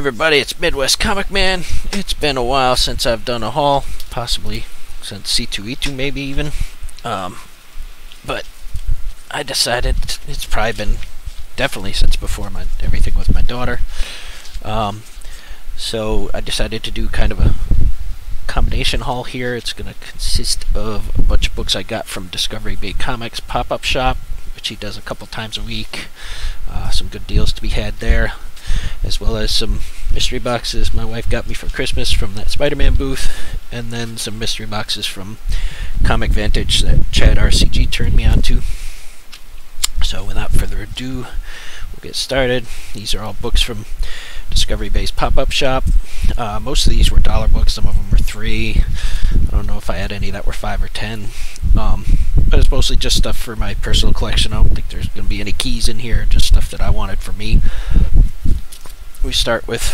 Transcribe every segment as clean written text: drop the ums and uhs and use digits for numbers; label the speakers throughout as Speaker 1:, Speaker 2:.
Speaker 1: everybody, it's Midwest Comic Man. It's been a while since I've done a haul, possibly since C2E2 maybe even. But I decided it's probably been definitely since before everything with my daughter. So I decided to do kind of a combination haul here. It's going to consist of a bunch of books I got from Discovery Bay Comics pop-up shop, which he does a couple times a week. Some good deals to be had there, as well as some mystery boxes my wife got me for Christmas from that Spider-Man booth, and then some mystery boxes from Comic Vantage that Chad RCG turned me on to. So without further ado, we'll get started. These are all books from Discovery Bay's pop-up shop. Most of these were dollar books, some of them were $3. I don't know if I had any that were $5 or $10. But it's mostly just stuff for my personal collection. I don't think there's going to be any keys in here, just stuff that I wanted for me. We start with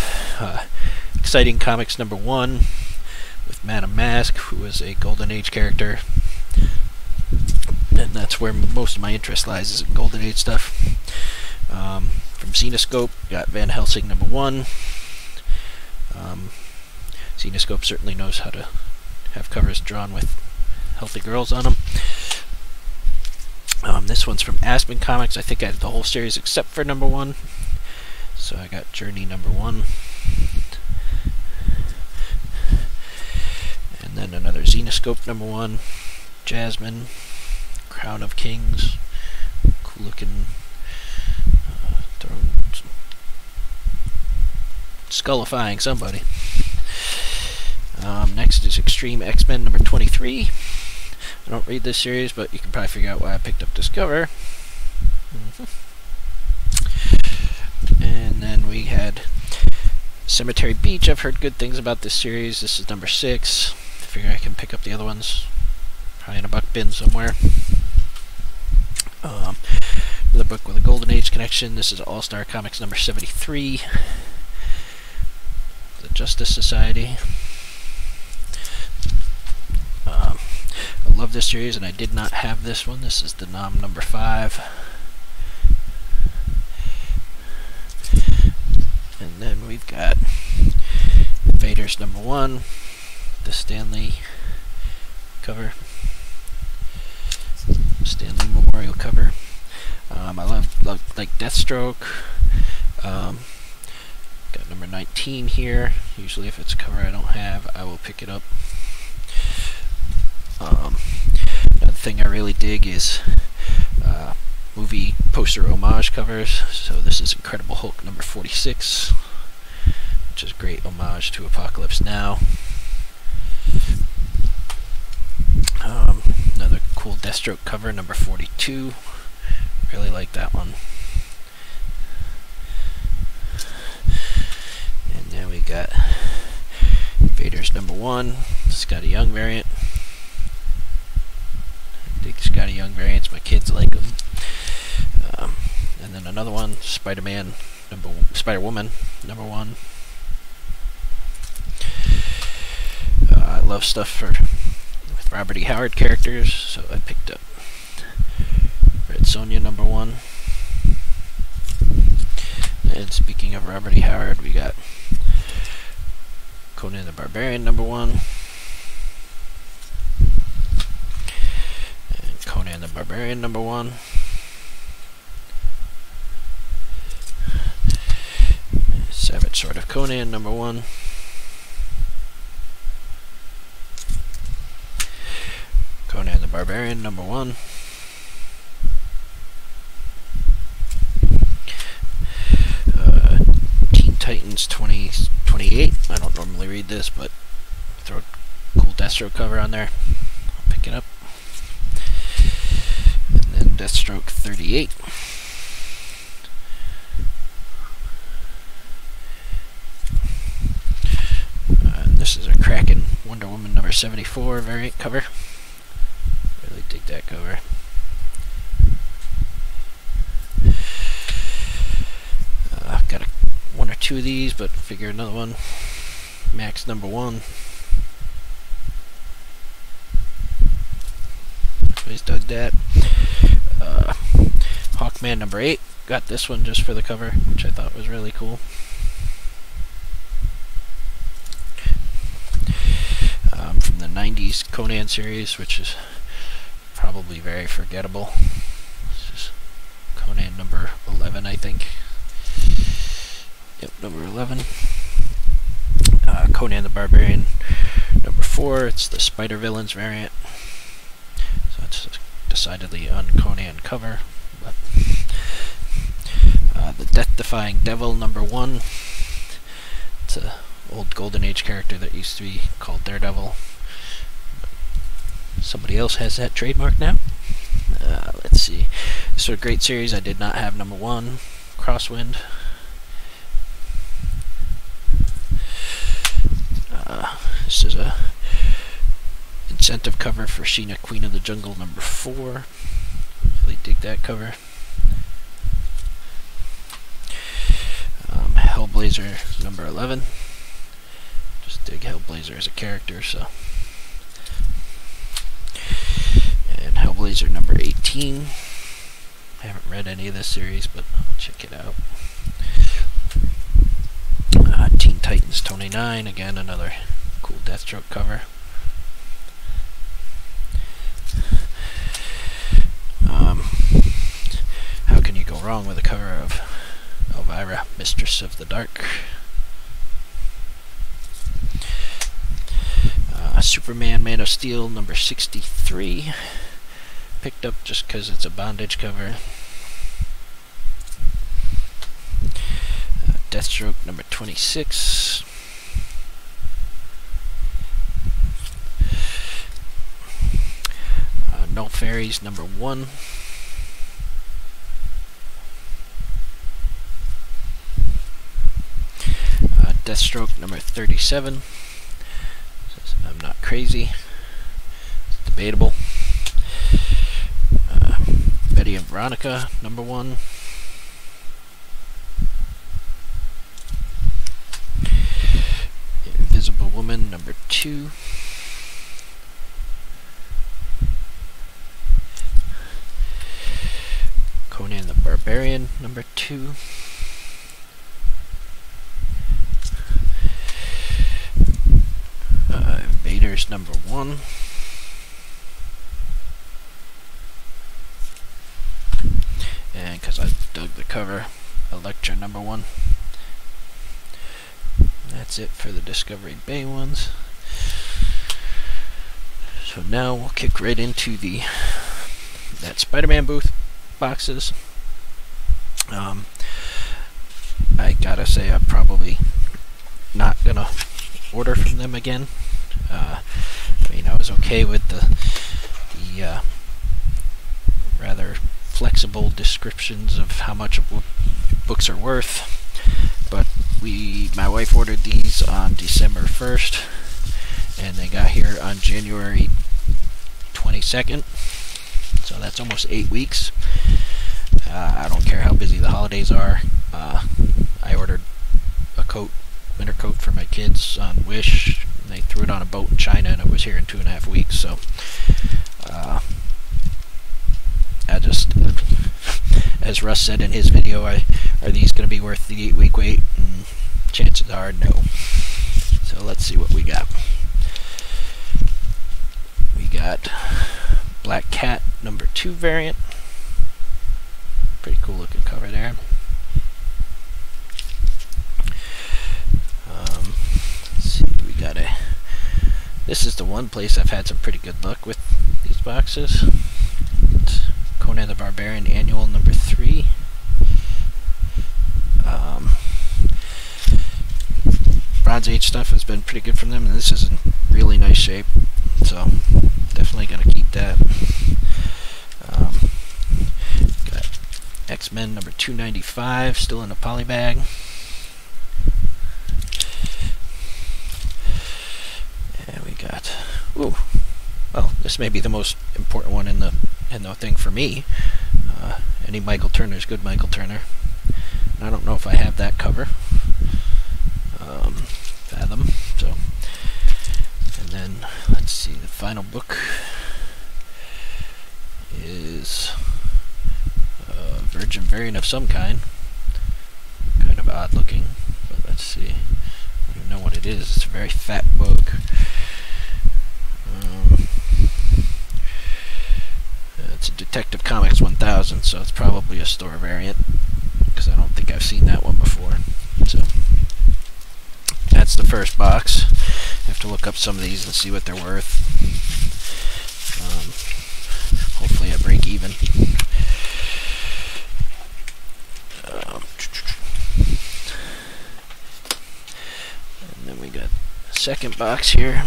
Speaker 1: Exciting Comics #1 with Madame Mask, who is a Golden Age character. And that's where most of my interest lies, is in Golden Age stuff. From Zenescope, got Van Helsing #1. Zenescope certainly knows how to have covers drawn with healthy girls on them. This one's from Aspen Comics. I think I had the whole series except for #1. So I got Journey #1. And then another Zenescope #1. Jasmine, Crown of Kings. Cool looking skullifying somebody. Next is Extreme X-Men #23. I don't read this series, but you can probably figure out why I picked up this cover. And then we had Cemetery Beach. I've heard good things about this series. This is #6. I figure I can pick up the other ones, probably in a buck bin somewhere. Another book with a Golden Age connection. This is All-Star Comics #73. The Justice Society. I love this series, and I did not have this one. This is the Nom #5. And then we've got Invaders #1, the Stanley cover, Stanley Memorial cover. I love like Deathstroke. Got #19 here. Usually if it's a cover I don't have, I will pick it up. Another thing I really dig is movie poster homage covers. So this is Incredible Hulk #46, which is a great homage to Apocalypse Now. Another cool Deathstroke cover, #42. Really like that one. And then we got Invaders #1, Scotty Young variant. I dig Scotty Young variants, my kids like them. And then another one, Spider-Woman #1. I love stuff with Robert E. Howard characters, so I picked up Red Sonja #1. And speaking of Robert E. Howard, we got Conan the Barbarian #1. And Conan the Barbarian #1. Savage Sword of Conan #1. Conan the Barbarian #1. Teen Titans 2028. I don't normally read this, but throw a cool Deathstroke cover on there. I'll pick it up. And then Deathstroke 38. This is a Kraken Wonder Woman #74 variant cover. Really dig that cover. I've got one or two of these, but figure another one. Max #1. Always dug that. Hawkman #8. Got this one just for the cover, which I thought was really cool. from the 90s Conan series, which is probably very forgettable. This is Conan number 11, I think. Yep, number 11. Conan the Barbarian number 4. It's the Spider Villains variant. So it's a decidedly un-Conan cover. But the Death-Defying Devil number 1. It's a old Golden Age character that used to be called Daredevil. Somebody else has that trademark now. Let's see. This was a great series. I did not have number 1, Crosswind. This is a incentive cover for Sheena, Queen of the Jungle number 4. Really dig that cover. Hellblazer number 11. Just dig Hellblazer as a character, so. And Hellblazer number 18. I haven't read any of this series, but I'll check it out. Teen Titans 29, again another cool Deathstroke cover. How can you go wrong with a cover of Elvira, Mistress of the Dark? Superman, Man of Steel, number 63. Picked up just because it's a bondage cover. Deathstroke, number 26. No Fairies, number 1. Deathstroke, number 37. Says, I'm not crazy. It's debatable. Betty and Veronica, number 1. Invisible Woman, number 2. Conan the Barbarian, number 2. Invaders, number 1. And because I dug the cover, Elektra, number 1. That's it for the Discovery Bay ones. So now we'll kick right into that Spider-Man booth boxes. I gotta say I'm probably not gonna order from them again. I mean, I was okay with the rather flexible descriptions of how much books are worth, but my wife ordered these on December 1st, and they got here on January 22nd, so that's almost 8 weeks. I don't care how busy the holidays are. I ordered a winter coat for my kids on Wish, and they threw it on a boat in China, and it was here in 2.5 weeks, so I just, as Russ said in his video, are these going to be worth the 8-week wait? And chances are no. So let's see what we got. We got Black Cat number 2 variant. Pretty cool looking cover there. Let's see, we got this is the one place I've had some pretty good luck with these boxes. It's Conan the Barbarian Annual number 3. Bronze Age stuff has been pretty good from them, and this is in really nice shape, so definitely gonna keep that. Got X-Men number 295 still in a poly bag. And we got, ooh, well, this may be the most important one in the thing for me. Any Michael Turner is good Michael Turner. And I don't know if I have that cover. Fathom. So, and then let's see, the final book is a Virgin variant of some kind. Kind of odd looking, but let's see. I don't even know what it is. It's a very fat book. $1,000, so it's probably a store variant, because I don't think I've seen that one before. So that's the first box. I have to look up some of these and see what they're worth. Hopefully I break even. And then we got a second box here.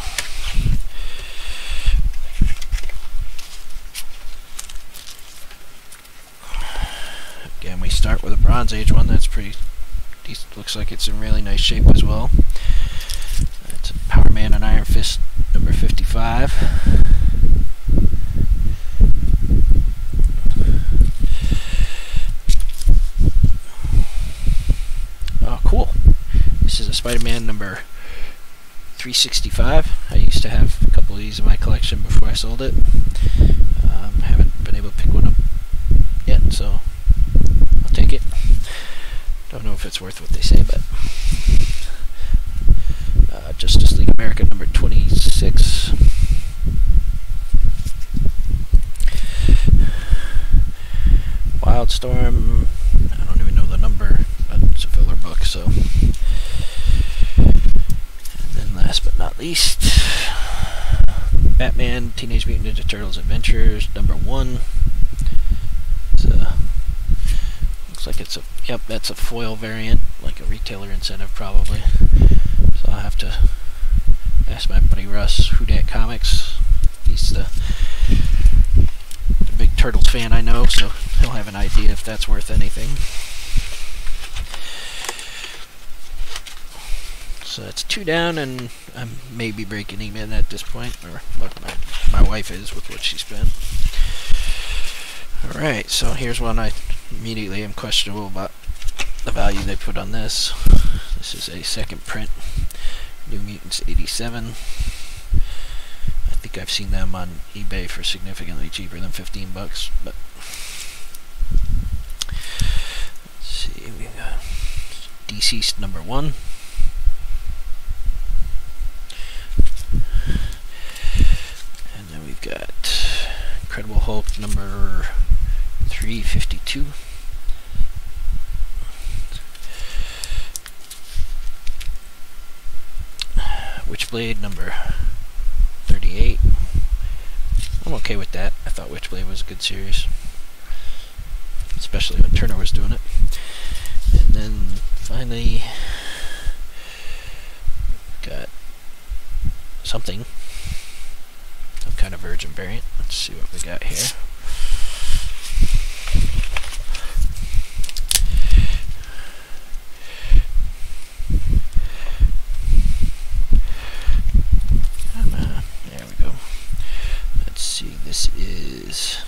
Speaker 1: Again, we start with a Bronze Age one. That's pretty decent. Looks like it's in really nice shape as well. It's a Power Man and Iron Fist number 55. Oh, cool. This is a Spider-Man number 365. I used to have a couple of these in my collection before I sold it. Haven't been able to pick one up yet, so I'll take it. Don't know if it's worth what they say, but Justice League America number 26. Wildstorm, I don't even know the number, but it's a filler book, so. And then last but not least, Batman Teenage Mutant Ninja Turtles Adventures number 1. It's a, looks like it's a, yep, that's a foil variant, like a retailer incentive probably. So I'll have to ask my buddy Russ, Who Dat Comics. He's the big Turtles fan I know, so he'll have an idea if that's worth anything. So that's 2 down, and I'm maybe breaking even at this point, or what my wife is with what she spent. Alright, so here's one I immediately am questionable about the value they put on this. This is a second print, New Mutants 87. I think I've seen them on eBay for significantly cheaper than $15, but let's see, we got Deceased number 1. And then we've got Incredible Hulk number 352. Witchblade number 38. I'm okay with that. I thought Witchblade was a good series, especially when Turner was doing it. And then finally got something, some kind of Virgin variant. Let's see what we got here. There we go. Let's see, this is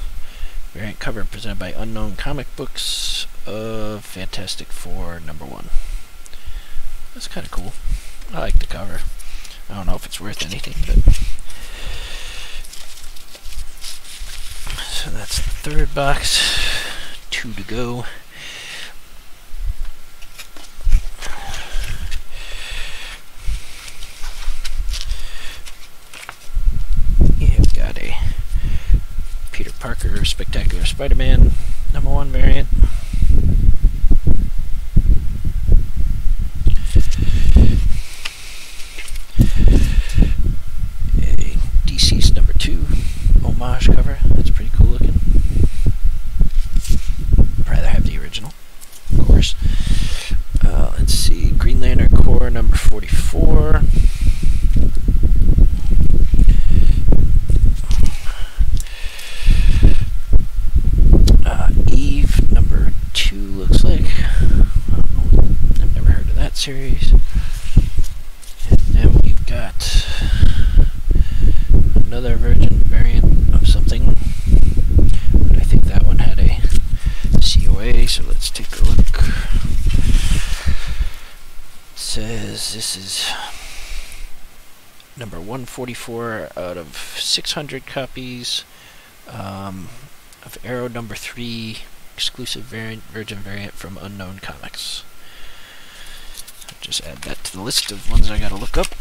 Speaker 1: variant cover presented by Unknown Comic Books of Fantastic Four number 1. That's kind of cool. I like the cover. I don't know if it's worth anything, but so that's the third box. 2 to go. Yeah, we got a Peter Parker Spectacular Spider-Man number 1 variant. A Deceased number 2 homage cover. That's pretty cool looking. I'd rather have the original, of course. Let's see, Green Lantern Corps number 44. Eve number 2 looks like. I don't know. I've never heard of that series. And then we've got another Virgin variant of something, but I think that one had a COA, so let's take a look. It says this is number 144 out of 600 copies of Arrow number 3 exclusive variant, Virgin variant from Unknown Comics. I'll just add that to the list of ones I gotta look up.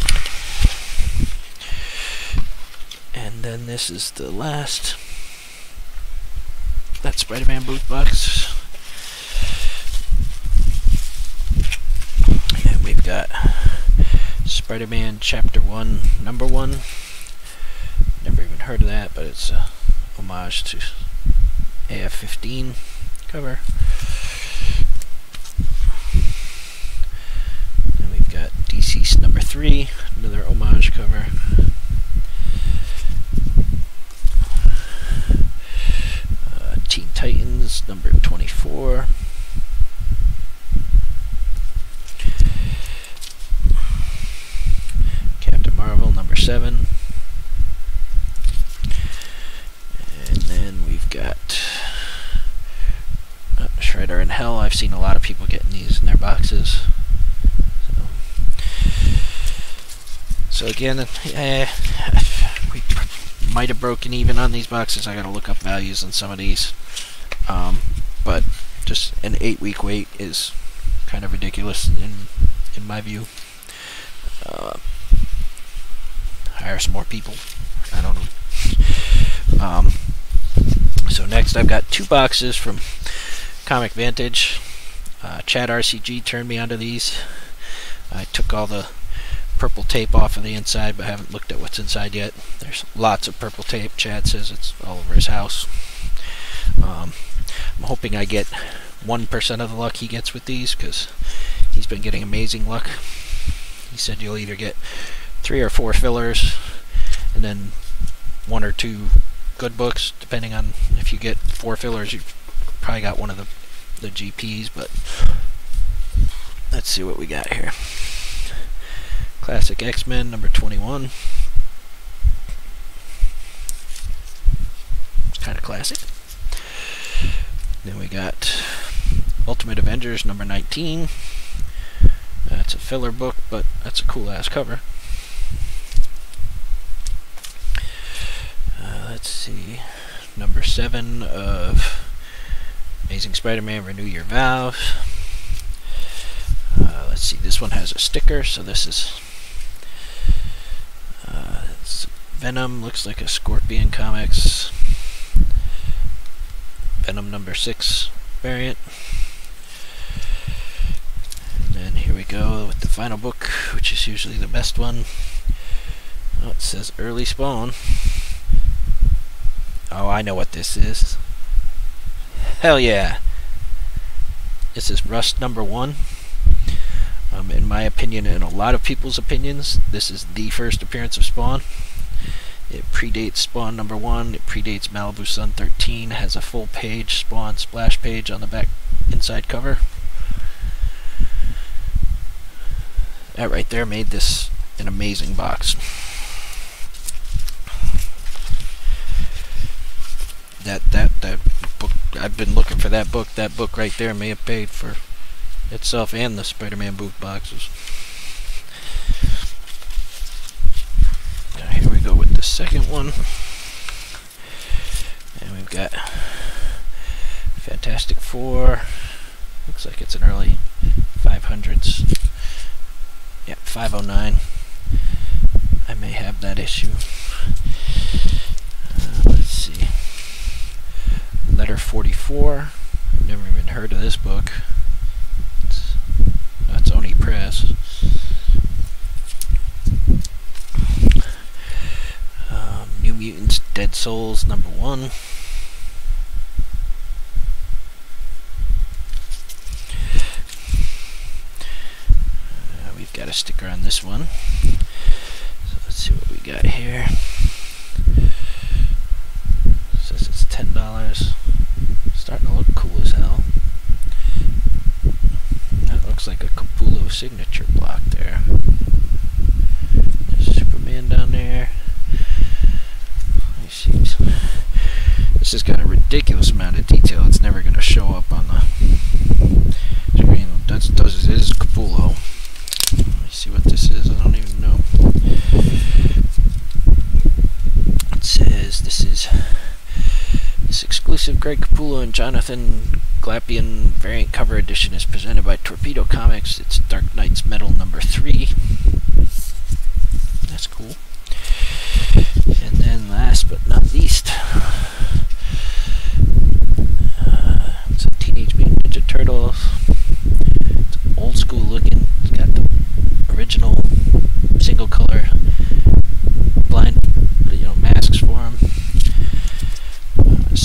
Speaker 1: And then this is the last that Spider-Man boot box. And we've got Spider-Man Chapter 1, Number 1. Never even heard of that, but it's a homage to AF-15 cover. And we've got DC's Number 3, another homage cover. Teen Titans Number 24. Captain Marvel Number 7. And then we've got Shredder in Hell. I've seen a lot of people getting these in their boxes. So again, we might have broken even on these boxes. I gotta look up values on some of these. But just an 8-week wait is kind of ridiculous in my view. Hire some more people. I don't know. So next I've got 2 boxes from Comic Vantage. Chad RCG turned me onto these. I took all the purple tape off of the inside, but haven't looked at what's inside yet. There's lots of purple tape. Chad says it's all over his house. I'm hoping I get 1% of the luck he gets with these, because he's been getting amazing luck. He said you'll either get 3 or 4 fillers, and then 1 or 2 good books, depending on if you get 4 fillers. You've probably got one of the GPs, but let's see what we got here. Classic X-Men Number 21. It's kind of classic. Then we got Ultimate Avengers Number 19. That's a filler book, but that's a cool ass cover. Let's see. Number 7 of Amazing Spider-Man Renew Your Vows. Let's see, this one has a sticker, so this is it's Venom, looks like a Scorpion Comics Venom Number 6 variant. And then here we go with the final book, which is usually the best one. Oh, it says Early Spawn. Oh, I know what this is. Hell yeah! This is Rust Number 1. In my opinion, and a lot of people's opinions, this is the first appearance of Spawn. It predates Spawn Number 1, it predates Malibu Sun 13, has a full page Spawn splash page on the back inside cover. That right there made this an amazing box. That book, I've been looking for that book. That book right there may have paid for itself and the Spider-Man boot boxes. Now here we go with the second one. And we've got Fantastic Four. Looks like it's an early 500s. Yep, 509. I may have that issue. Let's see. Letter 44. I've never even heard of this book. That's Oni Press. New Mutants Dead Souls Number 1. We've got a sticker on this one. So let's see what we got here. It says it's $10. Starting to look cool as hell. That looks like a Capullo signature block there. There's Superman down there. This has got a ridiculous amount of detail. It's never going to show up on the screen. It is Capullo. Let me see what this is. I don't even know. It says this exclusive Greg Capullo and Jonathan Glapian variant cover edition is presented by Torpedo Comics. It's Dark Knight's Metal Number 3. That's cool. And then last but not least,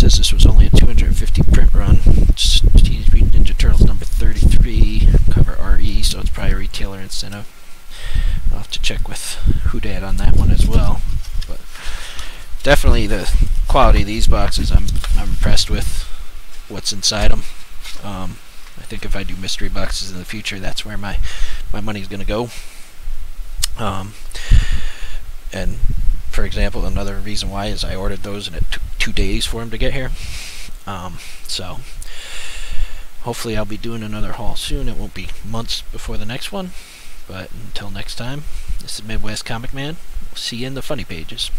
Speaker 1: says this was only a 250 print run. It's Teenage Mutant Ninja Turtles number 33, cover RE, so it's probably a retailer incentive. I'll have to check with Hoodad on that one as well. But definitely the quality of these boxes, I'm impressed with what's inside them. I think if I do mystery boxes in the future, that's where my money's going to go. And for example, another reason why is I ordered those and it took 2 days for them to get here. So hopefully I'll be doing another haul soon. It won't be months before the next one. But until next time, this is Midwest Comic Man. We'll see you in the funny pages.